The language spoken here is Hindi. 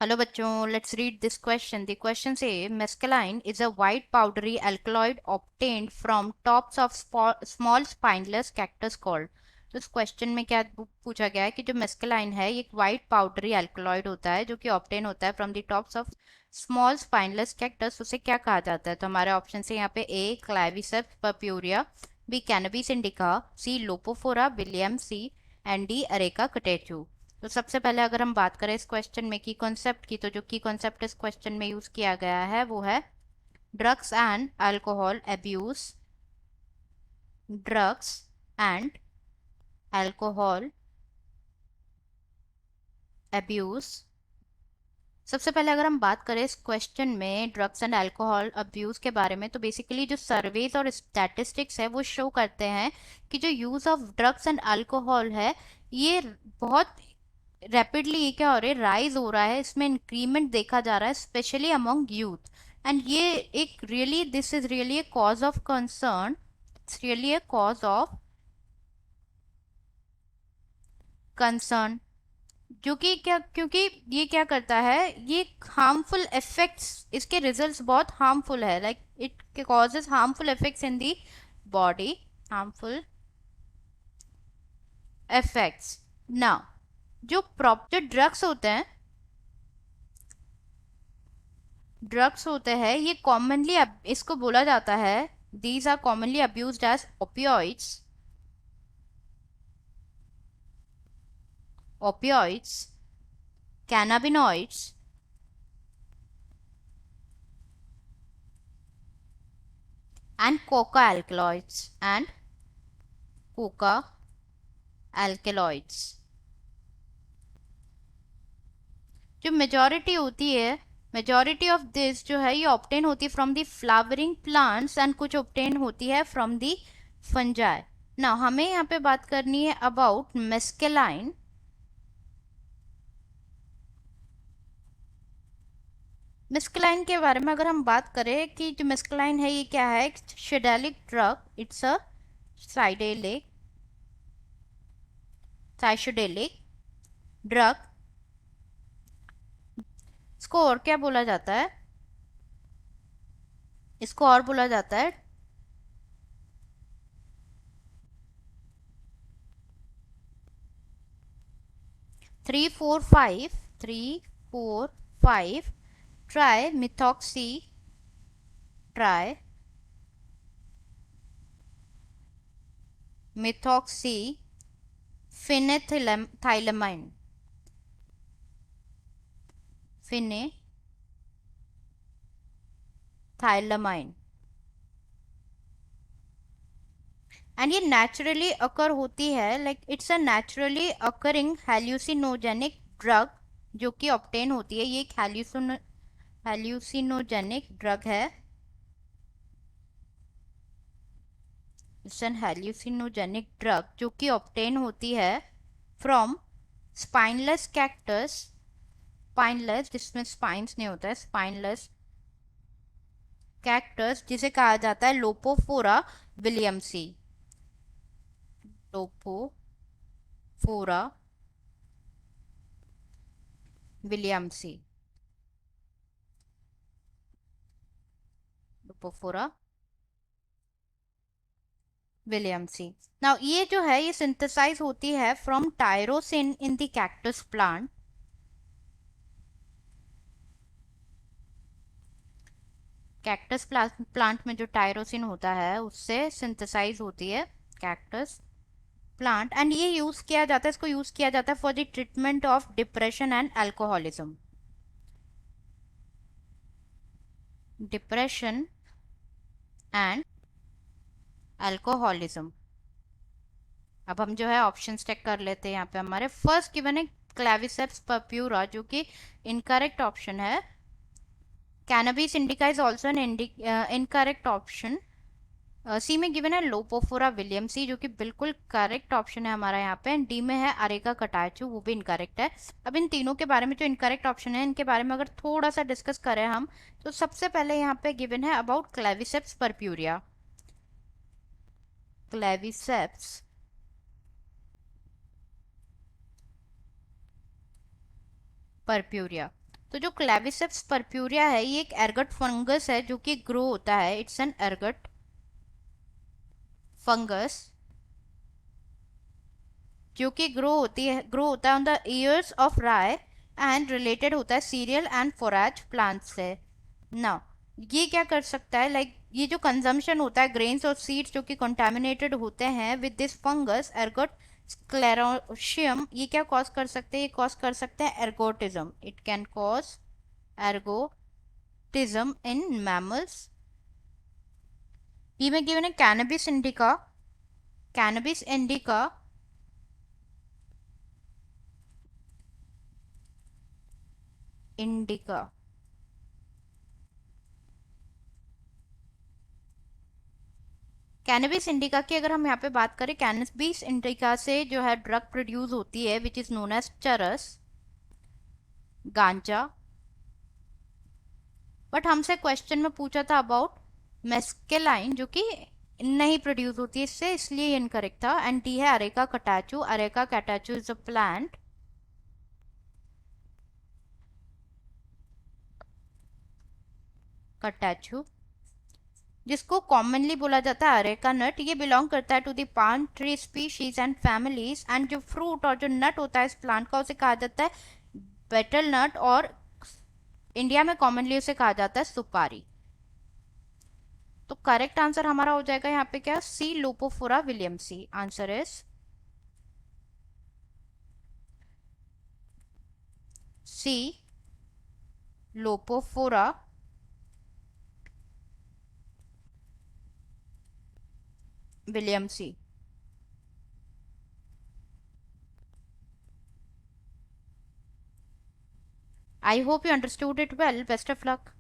Hello bachcho, let's read this question. The question say mescaline is a white powdery alkaloid obtained from tops of small spineless cactus called. तो इस क्वेश्चन में क्या पूछा गया है कि जो मेस्कलाइन है ये एक वाइट पाउडरी अल्कलॉइड होता है जो कि ऑब्टेन होता है from the tops of small spineless cactus. उसे क्या कहा जाता है? तो हमारे ऑप्शन से यहाँ पे A Claviceps purpurea, B Cannabis indica, C Lophophora williamsii and D Areca catechu. तो सबसे पहले अगर हम बात करें इस क्वेश्चन में की कॉन्सेप्ट की, तो जो की कॉन्सेप्ट इस क्वेश्चन में यूज किया गया है वो है drugs and alcohol abuse. Drugs and alcohol abuse. सबसे पहले अगर हम बात करें इस क्वेश्चन में ड्रग्स एंड अल्कोहल अब्यूज के बारे में, तो बेसिकली जो सर्वेज और स्टैटिस्टिक्स है वो शो करते हैं कि जो use of drugs and alcohol है ये बहुत रैपिडली ये क्या हो रहा है, राइज हो रहा है, इसमें इंक्रीमेंट देखा जा रहा है स्पेशली अमंग यूथ। एंड ये एक really this is really a cause of concern. It's really a cause of concern जो कि क्या, क्योंकि ये क्या करता है, ये हार्मफुल इफेक्ट्स, इसके रिजल्ट्स बहुत हार्मफुल है, like it causes harmful effects in the body. Harmful effects ना, जो ड्रग्स होते हैं ये कॉमनली इसको बोला जाता है, these are commonly abused as opioids. Opioids, cannabinoids and coca alkaloids and coca alkaloids। जो मेजॉरिटी होती है, मेजॉरिटी ऑफ दिस जो है ये ऑप्टेन होती है from the flowering plants and कुछ ऑप्टेन होती है फ्रॉम दी फंजाई। ना हमें यहाँ पे बात करनी है अबाउट मेस्केलाइन। मेस्केलाइन के बारे में अगर हम बात करें कि जो मेस्केलाइन है ये क्या है, शेडेलिक ड्रग, इट्स अ साइडेलिक साइशोडेलिक ड्रग। इसको और क्या बोला जाता है? इसको और बोला जाता है 345 tri methoxy tri methoxy phenethylamine phenethylamine. And ये नेचुरली अकर होती है, like it's a naturally occurring hallucinogenic drug जो कि ऑब्टेन होती है। ये एक हेल्यूसिनोजेनिक ड्रग है। इट्स एन हेल्यूसिनोजेनिक ड्रग जो कि ऑब्टेन होती है फ्रॉम स्पाइनलेस कैक्टस। स्पाइनलेस जिसमें स्पाइंस नहीं होता है, स्पाइनलेस कैक्टस जिसे कहा जाता है लोपोफोरा विलियमसी। लोपोफोरा विलियमसी, लोपोफोरा विलियमसी। नाउ ये जो है ये सिंथेसाइज होती है from tyrosine in the cactus plant. Cactus plant में जो टायरोसिन होता है उससे सिंथेसाइज होती है कैक्टस प्लांट। एंड ये यूज किया जाता है, इसको यूज किया जाता है for the treatment of depression and alcoholism. Depression and alcoholism. अब हम जो है ऑप्शन चेक कर लेते हैं। यहाँ पे हमारे फर्स्ट गिवन है क्लेविसेप्स पर्प्यूरा जो कि इनकरेक्ट ऑप्शन है। Cannabis indica is also an incorrect option. C में गिवन है लोपोफोरा विलियमसी जो कि बिल्कुल करेक्ट ऑप्शन है हमारा यहाँ पे। डी में है अरेका कटाचू, वो भी इनकरेक्ट है। अब इन तीनों के बारे में जो इनकरेक्ट ऑप्शन है इनके बारे में अगर थोड़ा सा डिस्कस करें हम, तो सबसे पहले यहाँ पे गिवन है अबाउट क्लेविसेप्स पर्प्यूरिया। क्लेविसेप्स पर्प्यूरिया, तो जो क्लेविसेप्स पर्प्यूरिया है ये एक एर्गट फंगस है जो कि ग्रो होता है, इट्स एन एर्गट फंगस जो कि ग्रो होता है on the ears of rye and related होता है सीरियल एंड फोराज प्लांट से। ना ये क्या कर सकता है, ये जो कंजम्पशन होता है ग्रेन्स और सीड्स जो कि कंटामिनेटेड होते हैं विद दिस फंगस एर्गोट स्क्लेरोशियम, ये क्या कॉज कर सकते हैं, ये कॉज कर सकते हैं ergotism, it can cause ergotism in mammals. B में given है cannabis indica. Cannabis indica indica cannabis indica की अगर हम यहाँ पे बात करें, कैनबिस इंडिका से जो है ड्रग प्रोड्यूस होती है विच इज नोन एज चरस गांजा। बट हमसे क्वेश्चन में पूछा था अबाउट मेस्केलाइन जो कि नहीं प्रोड्यूस होती है इससे, इसलिए ये इनकरेक्ट था। एंड डी है Areca catechu. Areca catechu is a plant catechu जिसको कॉमनली बोला जाता है अरेका नट। ये बिलोंग करता है to the palm tree species and families. And जो फ्रूट और जो नट होता है इस प्लांट का उसे कहा जाता है बेटल नट, और इंडिया में कॉमनली उसे कहा जाता है सुपारी। तो करेक्ट आंसर हमारा हो जाएगा यहाँ पे क्या, C Lophophora williamsii. Answer is C Lophophora williamsii. I hope you understood it well. Best of luck.